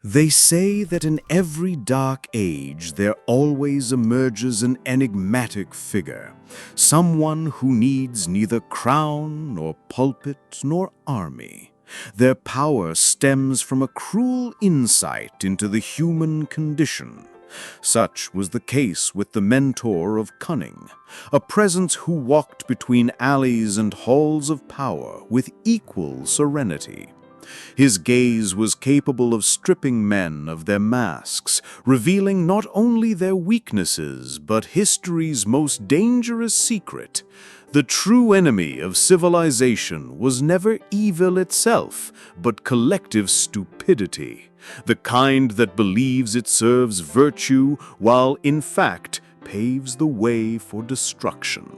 They say that in every dark age there always emerges an enigmatic figure, someone who needs neither crown nor pulpit nor army. Their power stems from a cruel insight into the human condition. Such was the case with the mentor of Cunning, a presence who walked between alleys and halls of power with equal serenity. His gaze was capable of stripping men of their masks, revealing not only their weaknesses, but history's most dangerous secret. The true enemy of civilization was never evil itself, but collective stupidity, the kind that believes it serves virtue while, in fact, paves the way for destruction.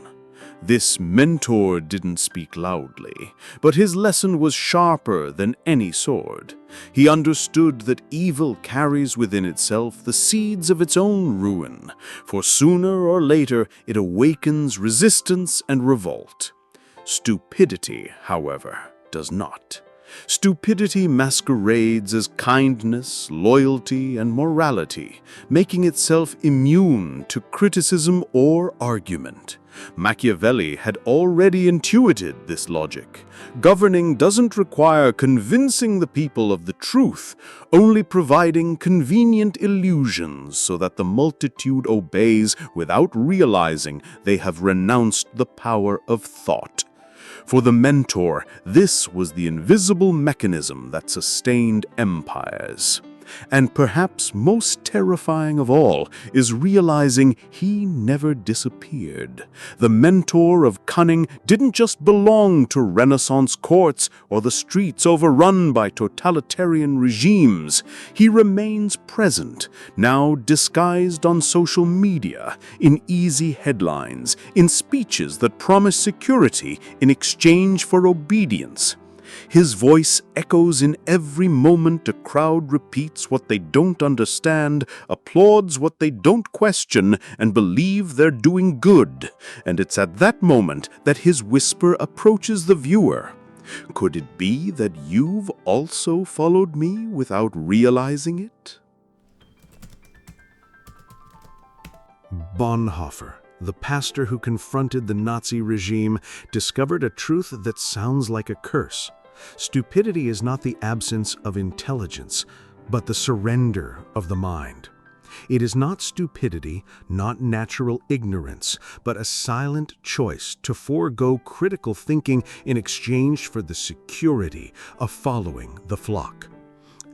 This mentor didn't speak loudly, but his lesson was sharper than any sword. He understood that evil carries within itself the seeds of its own ruin, for sooner or later it awakens resistance and revolt. Stupidity, however, does not. Stupidity masquerades as kindness, loyalty, and morality, making itself immune to criticism or argument. Machiavelli had already intuited this logic. Governing doesn't require convincing the people of the truth, only providing convenient illusions so that the multitude obeys without realizing they have renounced the power of thought. For the mentor, this was the invisible mechanism that sustained empires. And perhaps most terrifying of all is realizing he never disappeared. The mentor of Cunning didn't just belong to Renaissance courts or the streets overrun by totalitarian regimes. He remains present, now disguised on social media, in easy headlines, in speeches that promise security in exchange for obedience. His voice echoes in every moment a crowd repeats what they don't understand, applauds what they don't question, and believe they're doing good. And it's at that moment that his whisper approaches the viewer. Could it be that you've also followed me without realizing it? Bonhoeffer, the pastor who confronted the Nazi regime, discovered a truth that sounds like a curse. Stupidity is not the absence of intelligence, but the surrender of the mind. It is not stupidity, not natural ignorance, but a silent choice to forego critical thinking in exchange for the security of following the flock.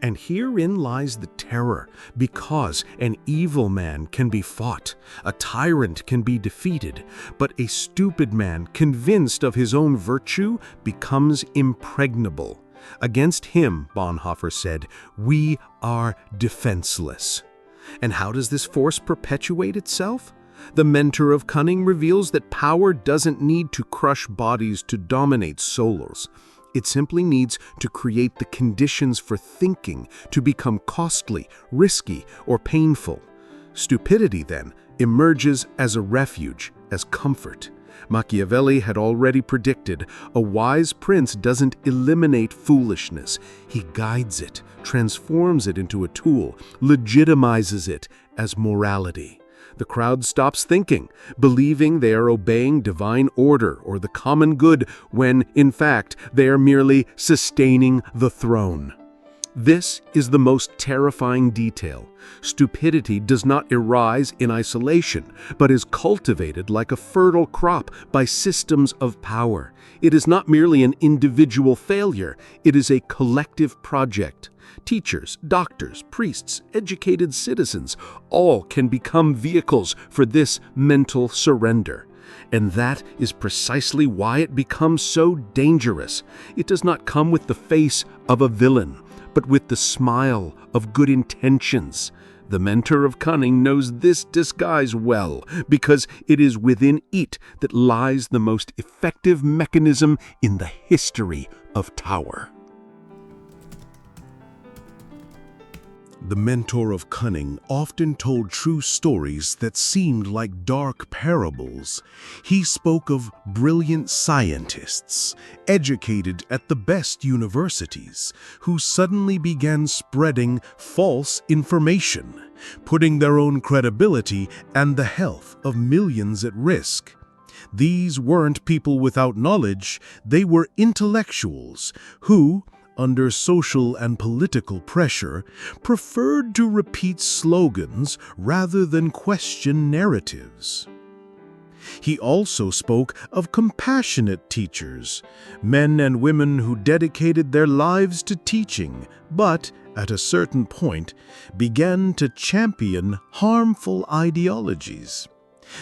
And herein lies the terror, because an evil man can be fought, a tyrant can be defeated, but a stupid man, convinced of his own virtue, becomes impregnable. Against him, Bonhoeffer said, we are defenseless. And how does this force perpetuate itself? The mentor of Cunning reveals that power doesn't need to crush bodies to dominate souls. It simply needs to create the conditions for thinking to become costly, risky, or painful. Stupidity, then, emerges as a refuge, as comfort. Machiavelli had already predicted, a wise prince doesn't eliminate foolishness. He guides it, transforms it into a tool, legitimizes it as morality. The crowd stops thinking, believing they are obeying divine order or the common good when, in fact, they are merely sustaining the throne. This is the most terrifying detail. Stupidity does not arise in isolation, but is cultivated like a fertile crop by systems of power. It is not merely an individual failure, it is a collective project. Teachers, doctors, priests, educated citizens, all can become vehicles for this mental surrender. And that is precisely why it becomes so dangerous. It does not come with the face of a villain, but with the smile of good intentions. The mentor of Cunning knows this disguise well, because it is within it that lies the most effective mechanism in the history of power. The mentor of Cunning often told true stories that seemed like dark parables. He spoke of brilliant scientists, educated at the best universities, who suddenly began spreading false information, putting their own credibility and the health of millions at risk. These weren't people without knowledge, they were intellectuals who, under social and political pressure, preferred to repeat slogans rather than question narratives. He also spoke of compassionate teachers, men and women who dedicated their lives to teaching, but, at a certain point, began to champion harmful ideologies.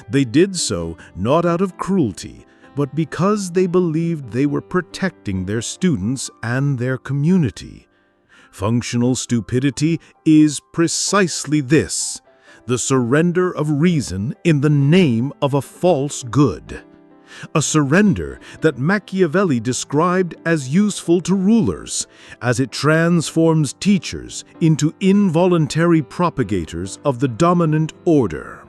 They did so not out of cruelty, but because they believed they were protecting their students and their community. Functional stupidity is precisely this: the surrender of reason in the name of a false good. A surrender that Machiavelli described as useful to rulers, as it transforms teachers into involuntary propagators of the dominant order.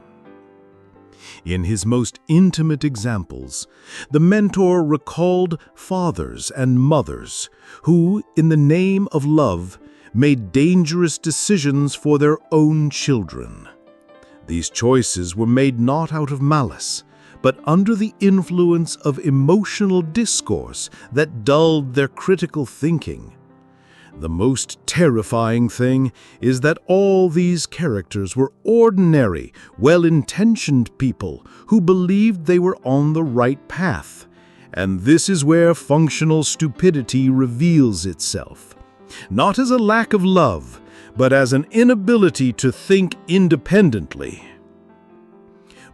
In his most intimate examples, the mentor recalled fathers and mothers who, in the name of love, made dangerous decisions for their own children. These choices were made not out of malice, but under the influence of emotional discourse that dulled their critical thinking. The most terrifying thing is that all these characters were ordinary, well-intentioned people who believed they were on the right path. And this is where functional stupidity reveals itself. Not as a lack of love, but as an inability to think independently.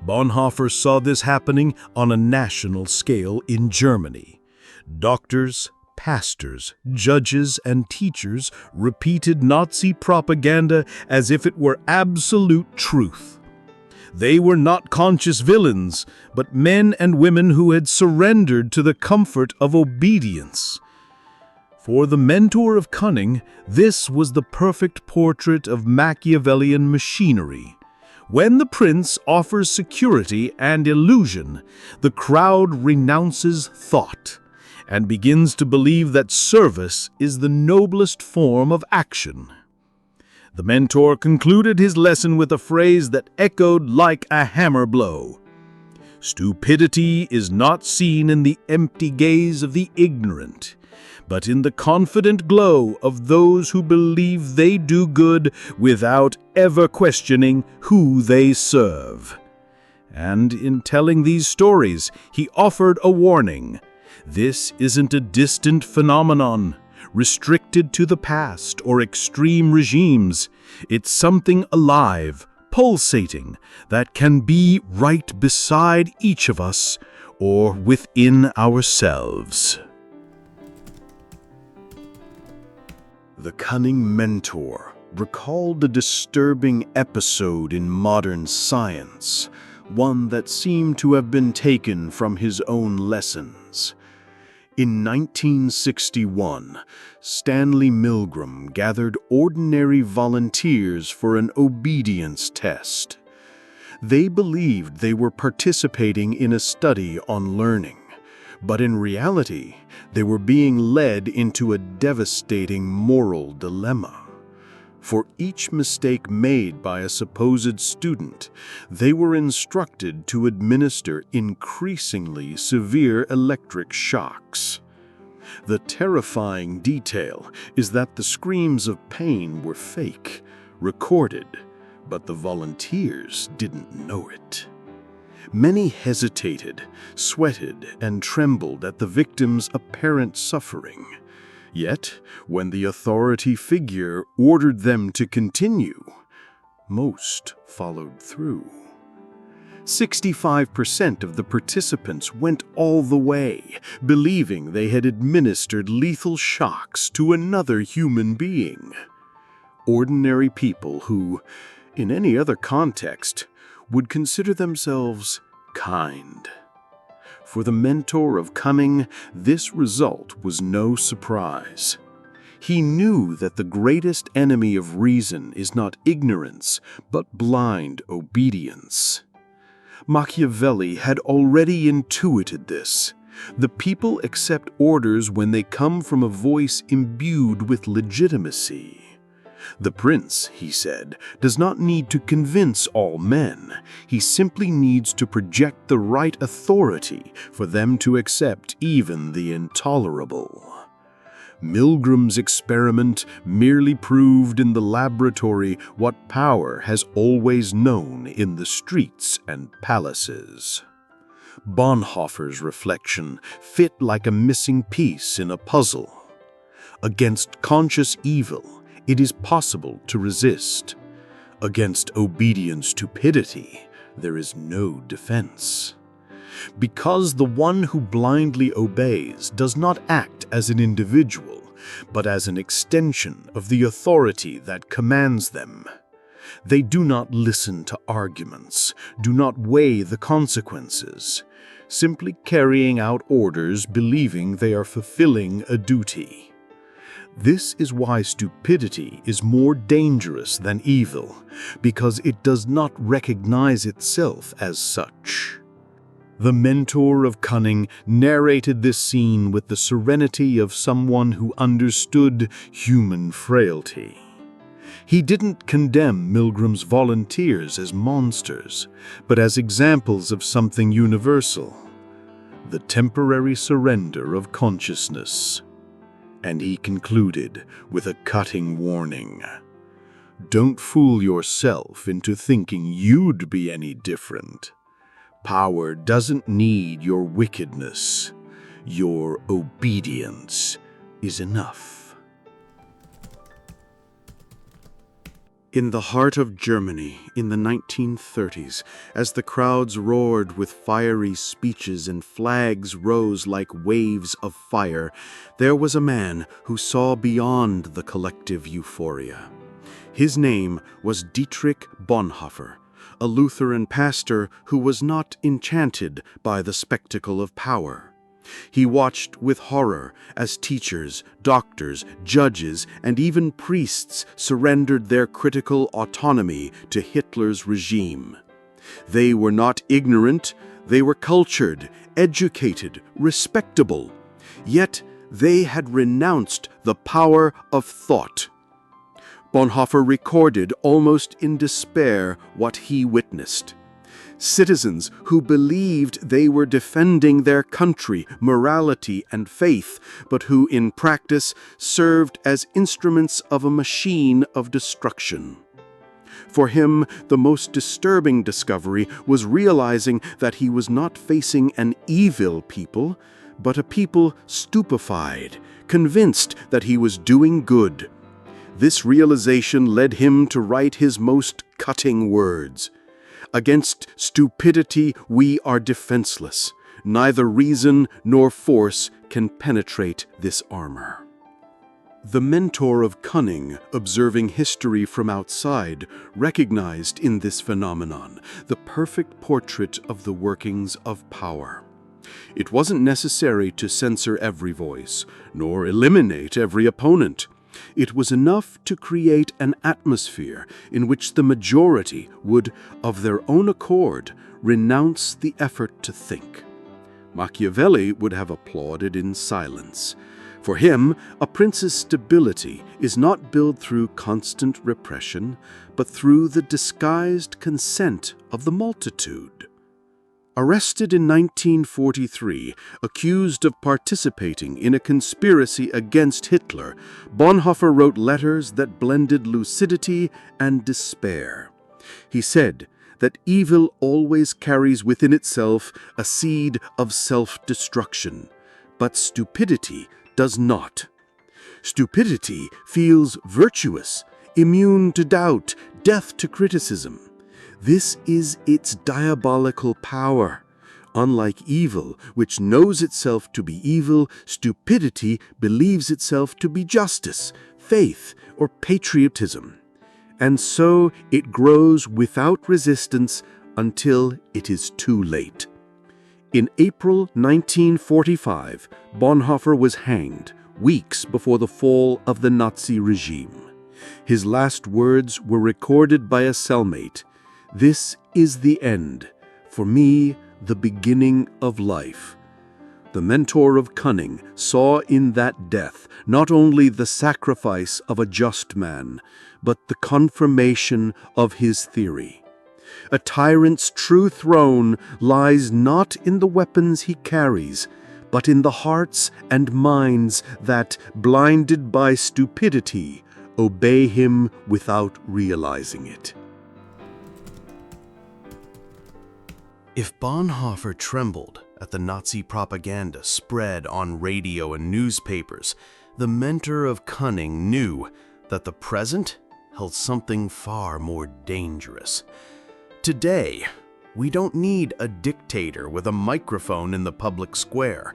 Bonhoeffer saw this happening on a national scale in Germany. Doctors, pastors, judges, and teachers repeated Nazi propaganda as if it were absolute truth. They were not conscious villains, but men and women who had surrendered to the comfort of obedience. For the mentor of Cunning, this was the perfect portrait of Machiavellian machinery. When the prince offers security and illusion, the crowd renounces thought and begins to believe that service is the noblest form of action. The mentor concluded his lesson with a phrase that echoed like a hammer blow. Stupidity is not seen in the empty gaze of the ignorant, but in the confident glow of those who believe they do good without ever questioning who they serve. And in telling these stories, he offered a warning. This isn't a distant phenomenon, restricted to the past or extreme regimes. It's something alive, pulsating, that can be right beside each of us or within ourselves. The Cunning mentor recalled a disturbing episode in modern science, one that seemed to have been taken from his own lessons. In 1961, Stanley Milgram gathered ordinary volunteers for an obedience test. They believed they were participating in a study on learning, but in reality, they were being led into a devastating moral dilemma. For each mistake made by a supposed student, they were instructed to administer increasingly severe electric shocks. The terrifying detail is that the screams of pain were fake, recorded, but the volunteers didn't know it. Many hesitated, sweated, and trembled at the victim's apparent suffering. Yet, when the authority figure ordered them to continue, most followed through. 65% of the participants went all the way, believing they had administered lethal shocks to another human being. Ordinary people who, in any other context, would consider themselves kind. For the mentor of Cunning, this result was no surprise. He knew that the greatest enemy of reason is not ignorance, but blind obedience. Machiavelli had already intuited this. The people accept orders when they come from a voice imbued with legitimacy. The prince, he said, does not need to convince all men. He simply needs to project the right authority for them to accept even the intolerable. Milgram's experiment merely proved in the laboratory what power has always known in the streets and palaces. Bonhoeffer's reflection fit like a missing piece in a puzzle. Against conscious evil, it is possible to resist. Against obedient stupidity, there is no defense. Because the one who blindly obeys does not act as an individual, but as an extension of the authority that commands them. They do not listen to arguments, do not weigh the consequences, simply carrying out orders believing they are fulfilling a duty. This is why stupidity is more dangerous than evil, because it does not recognize itself as such. The mentor of Cunning narrated this scene with the serenity of someone who understood human frailty. He didn't condemn Milgram's volunteers as monsters, but as examples of something universal, the temporary surrender of consciousness. And he concluded with a cutting warning. Don't fool yourself into thinking you'd be any different. Power doesn't need your wickedness. Your obedience is enough. In the heart of Germany in the 1930s, as the crowds roared with fiery speeches and flags rose like waves of fire, there was a man who saw beyond the collective euphoria. His name was Dietrich Bonhoeffer, a Lutheran pastor who was not enchanted by the spectacle of power. He watched with horror as teachers, doctors, judges, and even priests surrendered their critical autonomy to Hitler's regime. They were not ignorant, they were cultured, educated, respectable. Yet they had renounced the power of thought. Bonhoeffer recorded, almost in despair, what he witnessed. Citizens who believed they were defending their country, morality, and faith, but who in practice served as instruments of a machine of destruction. For him, the most disturbing discovery was realizing that he was not facing an evil people, but a people stupefied, convinced that he was doing good. This realization led him to write his most cutting words. Against stupidity we are defenseless. Neither reason nor force can penetrate this armor. The mentor of Cunning, observing history from outside, recognized in this phenomenon the perfect portrait of the workings of power. It wasn't necessary to censor every voice, nor eliminate every opponent. It was enough to create an atmosphere in which the majority would, of their own accord, renounce the effort to think. Machiavelli would have applauded in silence. For him, a prince's stability is not built through constant repression, but through the disguised consent of the multitude. Arrested in 1943, accused of participating in a conspiracy against Hitler, Bonhoeffer wrote letters that blended lucidity and despair. He said that evil always carries within itself a seed of self-destruction, but stupidity does not. Stupidity feels virtuous, immune to doubt, deaf to criticism. This is its diabolical power. Unlike evil, which knows itself to be evil, stupidity believes itself to be justice, faith, or patriotism. And so it grows without resistance until it is too late. In April 1945, Bonhoeffer was hanged, weeks before the fall of the Nazi regime. His last words were recorded by a cellmate. "This is the end. For me, the beginning of life." The mentor of Cunning saw in that death not only the sacrifice of a just man, but the confirmation of his theory. A tyrant's true throne lies not in the weapons he carries, but in the hearts and minds that, blinded by stupidity, obey him without realizing it. If Bonhoeffer trembled at the Nazi propaganda spread on radio and newspapers, the mentor of Cunning knew that the present held something far more dangerous. Today, we don't need a dictator with a microphone in the public square.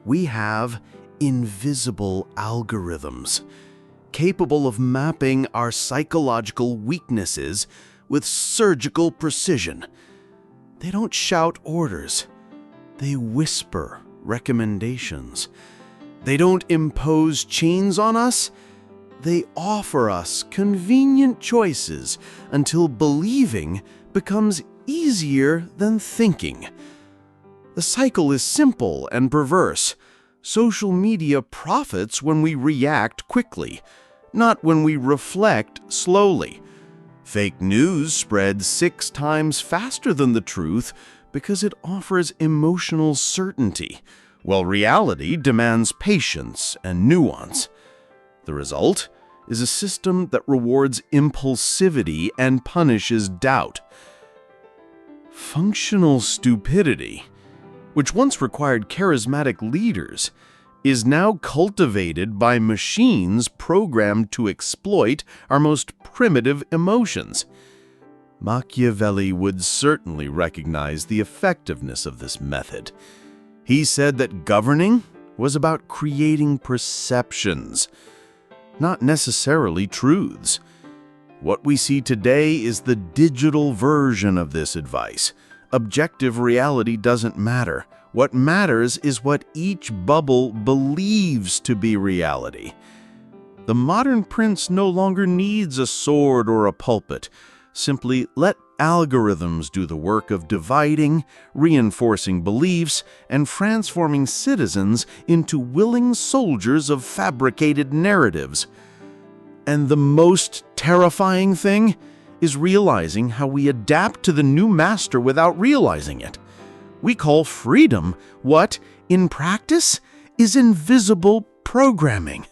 We have invisible algorithms, capable of mapping our psychological weaknesses with surgical precision. They don't shout orders. They whisper recommendations. They don't impose chains on us. They offer us convenient choices until believing becomes easier than thinking. The cycle is simple and perverse. Social media profits when we react quickly, not when we reflect slowly. Fake news spreads 6 times faster than the truth because it offers emotional certainty, while reality demands patience and nuance. The result is a system that rewards impulsivity and punishes doubt. Functional stupidity, which once required charismatic leaders, is now cultivated by machines programmed to exploit our most primitive emotions. Machiavelli would certainly recognize the effectiveness of this method. He said that governing was about creating perceptions, not necessarily truths. What we see today is the digital version of this advice. Objective reality doesn't matter. What matters is what each bubble believes to be reality. The modern prince no longer needs a sword or a pulpit. Simply let algorithms do the work of dividing, reinforcing beliefs, and transforming citizens into willing soldiers of fabricated narratives. And the most terrifying thing is realizing how we adapt to the new master without realizing it. We call freedom what, in practice, is invisible programming.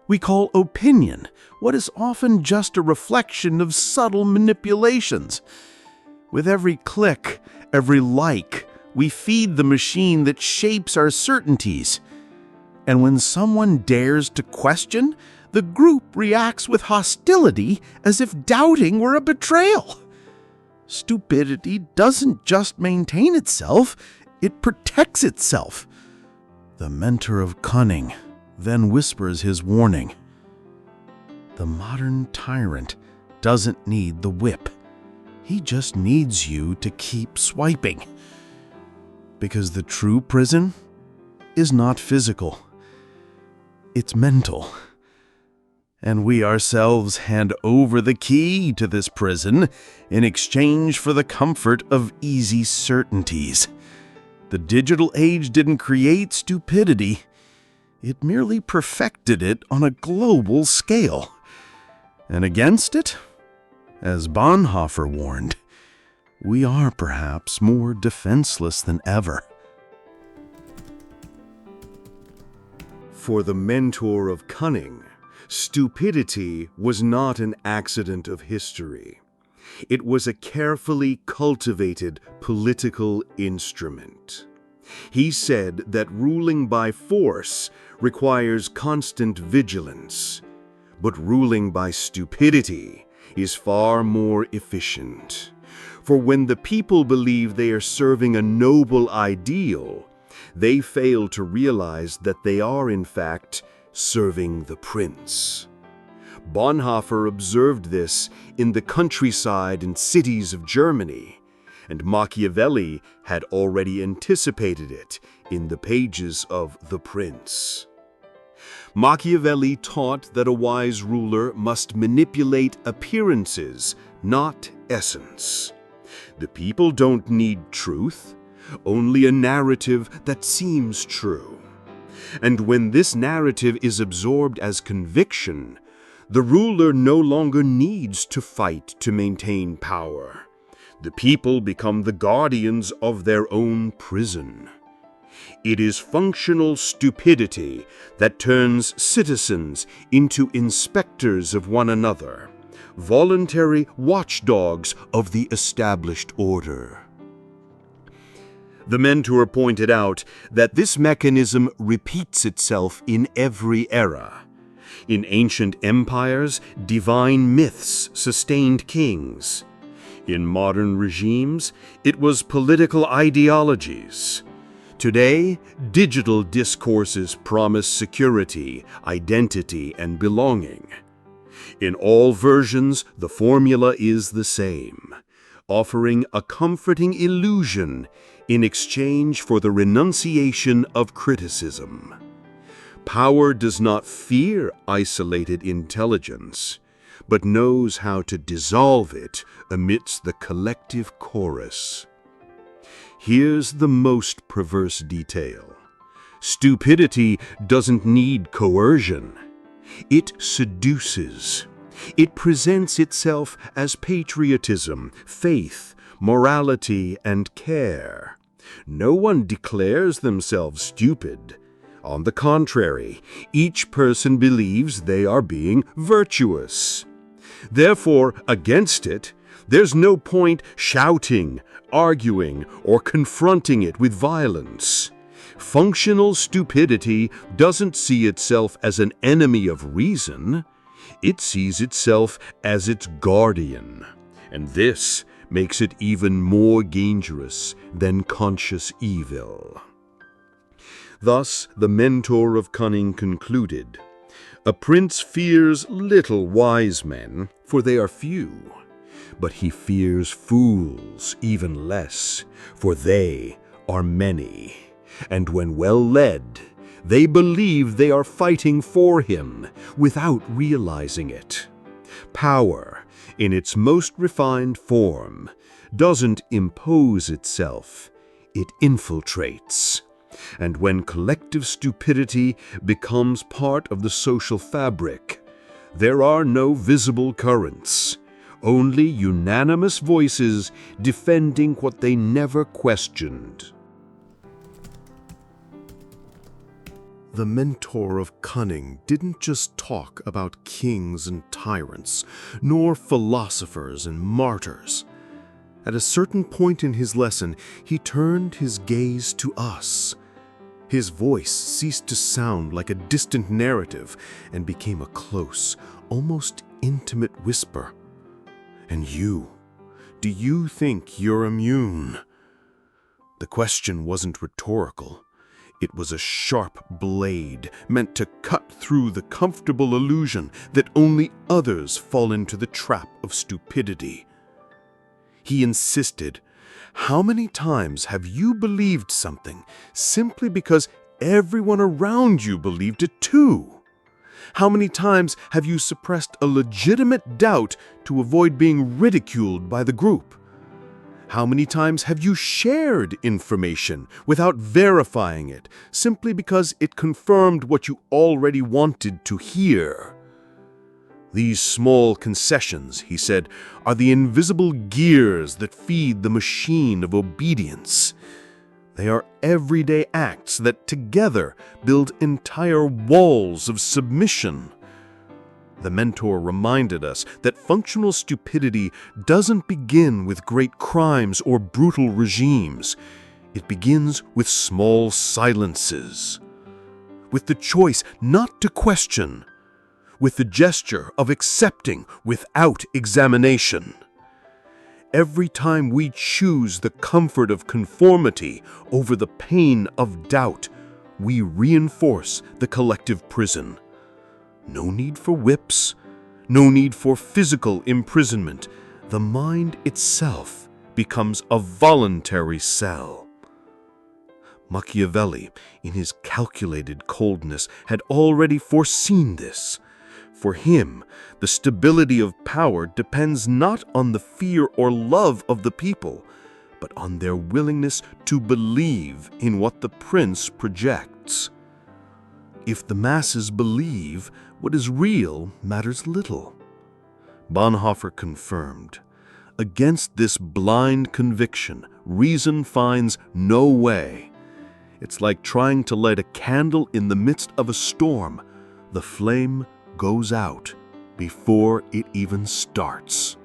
We call opinion what is often just a reflection of subtle manipulations. With every click, every like, we feed the machine that shapes our certainties. And when someone dares to question, the group reacts with hostility as if doubting were a betrayal. Stupidity doesn't just maintain itself, it protects itself. The mentor of Cunning then whispers his warning. The modern tyrant doesn't need the whip. He just needs you to keep swiping. Because the true prison is not physical. It's mental. And we ourselves hand over the key to this prison in exchange for the comfort of easy certainties. The digital age didn't create stupidity. It merely perfected it on a global scale. And against it, as Bonhoeffer warned, we are perhaps more defenseless than ever. For the mentor of Cunning, stupidity was not an accident of history. It was a carefully cultivated political instrument. He said that ruling by force requires constant vigilance, but ruling by stupidity is far more efficient. For when the people believe they are serving a noble ideal, they fail to realize that they are, in fact, serving the prince. Bonhoeffer observed this in the countryside and cities of Germany, and Machiavelli had already anticipated it in the pages of The Prince. Machiavelli taught that a wise ruler must manipulate appearances, not essence. The people don't need truth, only a narrative that seems true. And when this narrative is absorbed as conviction, the ruler no longer needs to fight to maintain power. The people become the guardians of their own prison. It is functional stupidity that turns citizens into inspectors of one another, voluntary watchdogs of the established order. The mentor pointed out that this mechanism repeats itself in every era. In ancient empires, divine myths sustained kings. In modern regimes, it was political ideologies. Today, digital discourses promise security, identity, and belonging. In all versions, the formula is the same, offering a comforting illusion in exchange for the renunciation of criticism. Power does not fear isolated intelligence, but knows how to dissolve it amidst the collective chorus. Here's the most perverse detail. Stupidity doesn't need coercion. It seduces. It presents itself as patriotism, faith, morality, and care. No one declares themselves stupid. On the contrary, each person believes they are being virtuous. Therefore, against it, there's no point shouting, arguing, or confronting it with violence. Functional stupidity doesn't see itself as an enemy of reason. It sees itself as its guardian. And this makes it even more dangerous than conscious evil. Thus, the mentor of Cunning concluded, "A prince fears little wise men, for they are few. But he fears fools even less, for they are many. And when well led, they believe they are fighting for him without realizing it." Power, in its most refined form, doesn't impose itself, it infiltrates. And when collective stupidity becomes part of the social fabric, there are no visible currents, only unanimous voices defending what they never questioned. The mentor of Cunning didn't just talk about kings and tyrants, nor philosophers and martyrs. At a certain point in his lesson, he turned his gaze to us. His voice ceased to sound like a distant narrative and became a close, almost intimate whisper. "And you, do you think you're immune?" The question wasn't rhetorical. It was a sharp blade meant to cut through the comfortable illusion that only others fall into the trap of stupidity. He insisted, "How many times have you believed something simply because everyone around you believed it too? How many times have you suppressed a legitimate doubt to avoid being ridiculed by the group? How many times have you shared information without verifying it, simply because it confirmed what you already wanted to hear?" "These small concessions," he said, "are the invisible gears that feed the machine of obedience. They are everyday acts that together build entire walls of submission." The mentor reminded us that functional stupidity doesn't begin with great crimes or brutal regimes. It begins with small silences, with the choice not to question, with the gesture of accepting without examination. Every time we choose the comfort of conformity over the pain of doubt, we reinforce the collective prison. No need for whips, no need for physical imprisonment. The mind itself becomes a voluntary cell. Machiavelli, in his calculated coldness, had already foreseen this. For him, the stability of power depends not on the fear or love of the people, but on their willingness to believe in what the prince projects. If the masses believe, what is real matters little. Bonhoeffer confirmed, against this blind conviction, reason finds no way. It's like trying to light a candle in the midst of a storm. The flame goes out before it even starts.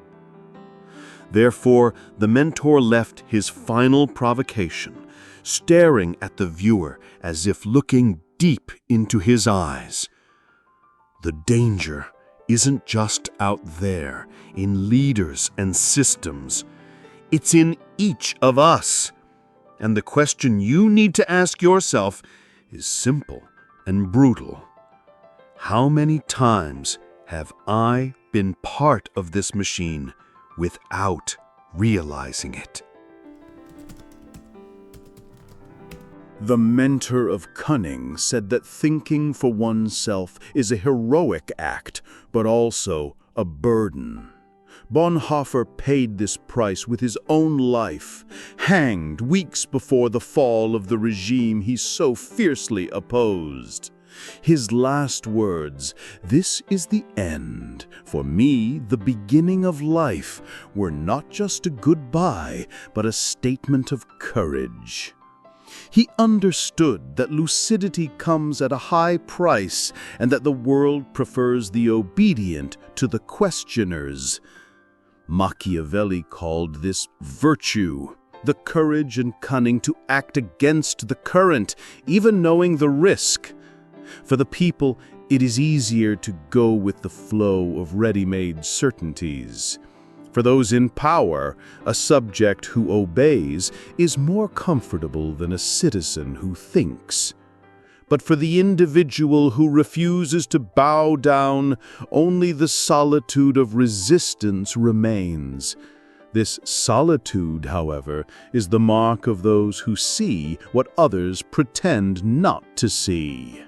Therefore, the mentor left his final provocation, staring at the viewer as if looking deep into his eyes. The danger isn't just out there in leaders and systems. It's in each of us. And the question you need to ask yourself is simple and brutal. How many times have I been part of this machine without realizing it? The mentor of Cunning said that thinking for oneself is a heroic act, but also a burden. Bonhoeffer paid this price with his own life, hanged weeks before the fall of the regime he so fiercely opposed. His last words, "This is the end, for me the beginning of life," were not just a goodbye, but a statement of courage. He understood that lucidity comes at a high price and that the world prefers the obedient to the questioners. Machiavelli called this virtue, the courage and cunning to act against the current, even knowing the risk. For the people, it is easier to go with the flow of ready-made certainties. For those in power, a subject who obeys is more comfortable than a citizen who thinks. But for the individual who refuses to bow down, only the solitude of resistance remains. This solitude, however, is the mark of those who see what others pretend not to see.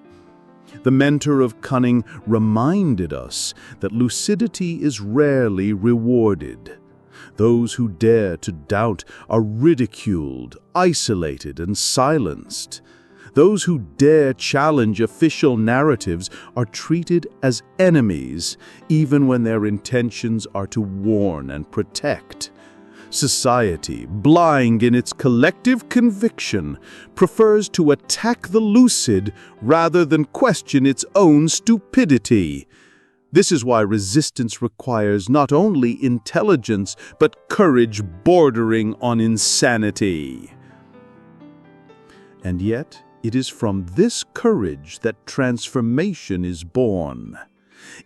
The mentor of Cunning reminded us that lucidity is rarely rewarded. Those who dare to doubt are ridiculed, isolated, and silenced. Those who dare challenge official narratives are treated as enemies, even when their intentions are to warn and protect. Society, blind in its collective conviction, prefers to attack the lucid rather than question its own stupidity. This is why resistance requires not only intelligence, but courage bordering on insanity. And yet, it is from this courage that transformation is born.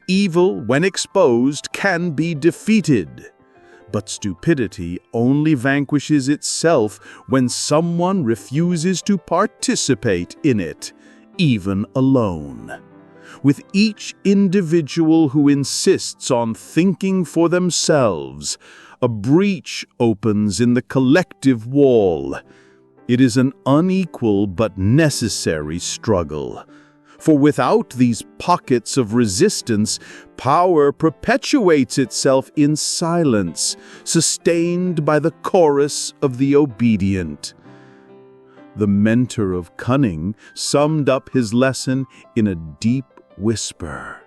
Evil, when exposed, can be defeated. But stupidity only vanquishes itself when someone refuses to participate in it, even alone. With each individual who insists on thinking for themselves, a breach opens in the collective wall. It is an unequal but necessary struggle. For without these pockets of resistance, power perpetuates itself in silence, sustained by the chorus of the obedient. The mentor of Cunning summed up his lesson in a deep whisper.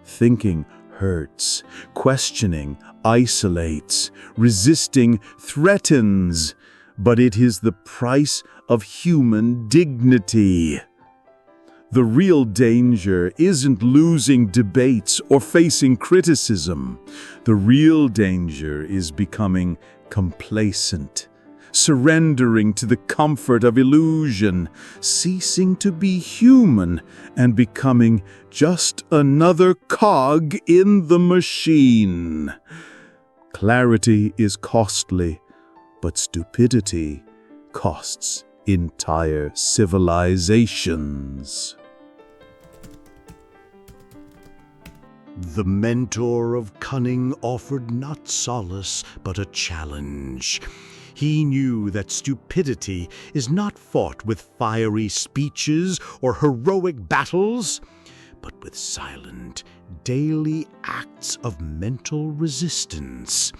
Thinking hurts, questioning isolates, resisting threatens, but it is the price of human dignity. The real danger isn't losing debates or facing criticism. The real danger is becoming complacent, surrendering to the comfort of illusion, ceasing to be human, and becoming just another cog in the machine. Clarity is costly, but stupidity costs entire civilizations. The mentor of Cunning offered not solace, but a challenge. He knew that stupidity is not fought with fiery speeches or heroic battles, but with silent, daily acts of mental resistance,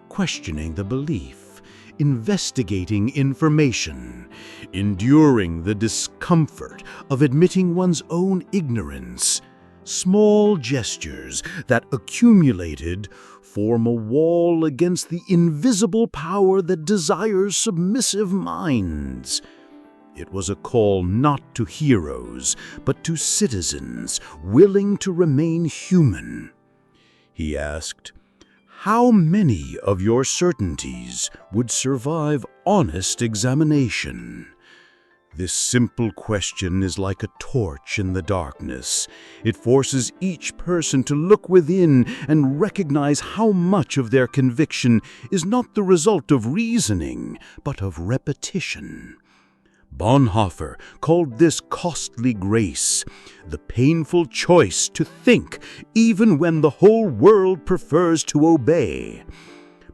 questioning the belief, investigating information, enduring the discomfort of admitting one's own ignorance. Small gestures that accumulated form a wall against the invisible power that desires submissive minds. It was a call not to heroes, but to citizens willing to remain human. He asked, "How many of your certainties would survive honest examination?" This simple question is like a torch in the darkness. It forces each person to look within and recognize how much of their conviction is not the result of reasoning, but of repetition. Bonhoeffer called this costly grace, the painful choice to think even when the whole world prefers to obey.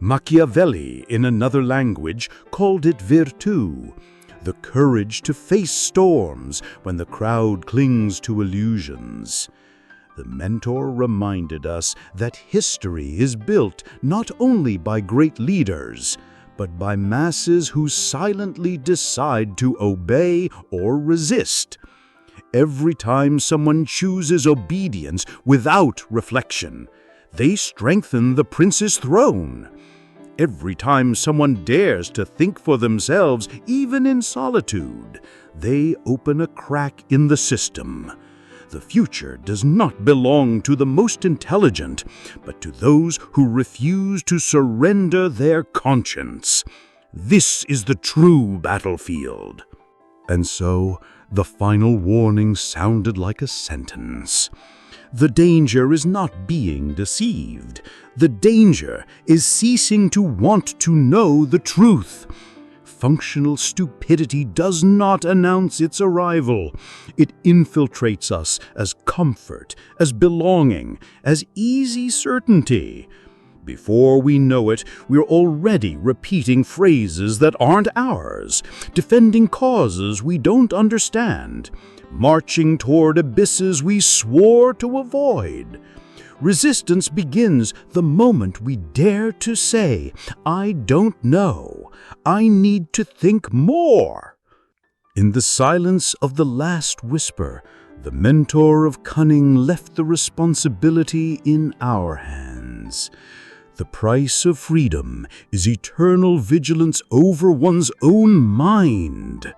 Machiavelli, in another language, called it virtù, the courage to face storms when the crowd clings to illusions. The mentor reminded us that history is built not only by great leaders, but by masses who silently decide to obey or resist. Every time someone chooses obedience without reflection, they strengthen the prince's throne. Every time someone dares to think for themselves, even in solitude, they open a crack in the system. The future does not belong to the most intelligent, but to those who refuse to surrender their conscience. This is the true battlefield. And so, the final warning sounded like a sentence. The danger is not being deceived. The danger is ceasing to want to know the truth. Functional stupidity does not announce its arrival. It infiltrates us as comfort, as belonging, as easy certainty. Before we know it, we're already repeating phrases that aren't ours, defending causes we don't understand, marching toward abysses we swore to avoid. Resistance begins the moment we dare to say, "I don't know. I need to think more." In the silence of the last whisper, the mentor of Cunning left the responsibility in our hands. The price of freedom is eternal vigilance over one's own mind.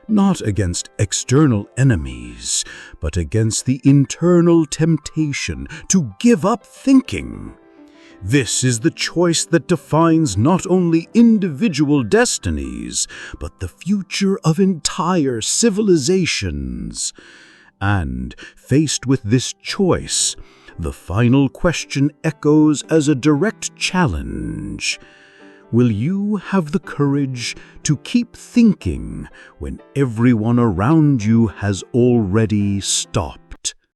Not against external enemies, but against the internal temptation to give up thinking. This is the choice that defines not only individual destinies, but the future of entire civilizations. And, faced with this choice, the final question echoes as a direct challenge. Will you have the courage to keep thinking when everyone around you has already stopped?